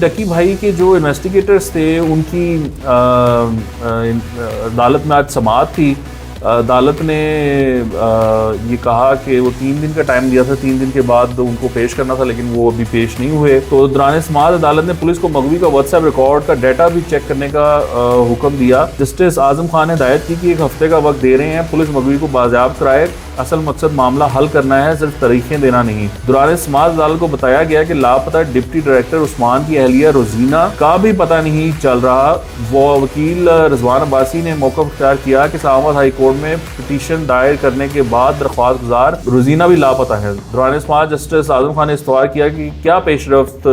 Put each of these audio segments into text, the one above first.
डकी भाई के जो इन्वेस्टिगेटर्स थे उनकी अदालत में आज समाअत थी। अदालत ने ये कहा कि वो 3 दिन का टाइम दिया था, 3 दिन के बाद उनको पेश करना था, लेकिन वो अभी पेश नहीं हुए। तो दौरान समाअत अदालत ने पुलिस को मगवी का व्हाट्सएप रिकॉर्ड का डाटा भी चेक करने का हुक्म दिया। जस्टिस आजम खान ने हिदायत की कि 1 हफ्ते का वक्त दे रहे हैं, पुलिस मगवी को बाजियाब कराए। असल मकसद मामला हल करना है, सिर्फ तारीखें देना नहीं। दौरान समाअत अदालत को बताया गया कि लापता डिप्टी डायरेक्टर उस्मान की अहलिया रोजीना का भी पता नहीं चल रहा। वो वकील रिजवान अब्बासी ने मौका इख्तियार किया कि इस्लामाबाद हाई कोर्ट में पिटीशन दायर करने के बाद दरख्वास्त गुजार रोजीना भी लापता है। दौरान समाअत जस्टिस आजम खान ने इस्तवार किया कि क्या पेशरफ्त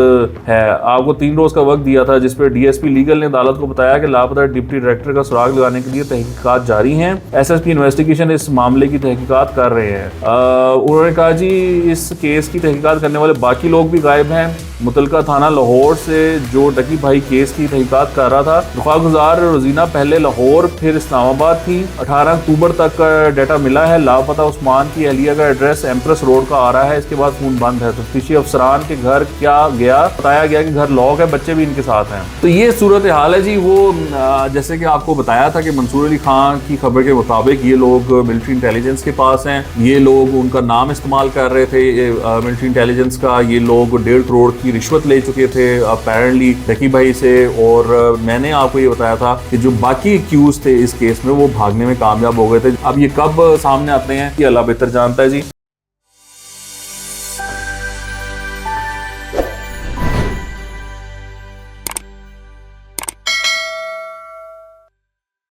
है। आपको 3 रोज का वक्त दिया था, जिस पर DSP लीगल ने अदालत को बताया कि लापता डिप्टी डायरेक्टर का सुराग लगाने के लिए तहकीकात जारी हैं। SSP इन्वेस्टिगेशन इस मामले की तहकीकात कर रहे हैं। उन्होंने कहा जी इस केस की तहकीकात करने वाले बाकी लोग भी गायब हैं। मुतलका थाना लाहौर से जो डकी भाई केस की तहकीकात कर रहा था, दरख्वास्त गुजार रोजीना पहले लाहौर फिर इस्लामाबाद थी। 18 अक्टूबर तक का डाटा मिला है। लापता उस्मान की अहलिया का एड्रेस एम्प्रेस रोड का आ रहा है। इसके बाद फोन बंद है। तफ्तीशी अफसरान के घर क्या गया, बताया गया कि घर लॉक है, बच्चे भी इनके साथ हैं। तो ये सूरत हाल है जी। वो जैसे कि आपको बताया था कि मंसूर अली खान की खबर के मुताबिक ये लोग मिलिट्री इंटेलिजेंस के पास हैं। ये लोग उनका नाम इस्तेमाल कर रहे थे मिलिट्री इंटेलिजेंस का। ये लोग 1.5 करोड़ की रिश्वत ले चुके थे अपेरेंटली डकी भाई से। और मैंने आपको ये बताया था कि जो बाकी एक्यूज थे इस केस में वो भागने में कामयाब हो गए थे। अब ये कब सामने आते हैं ये अल्लाह बेहतर जानता है जी।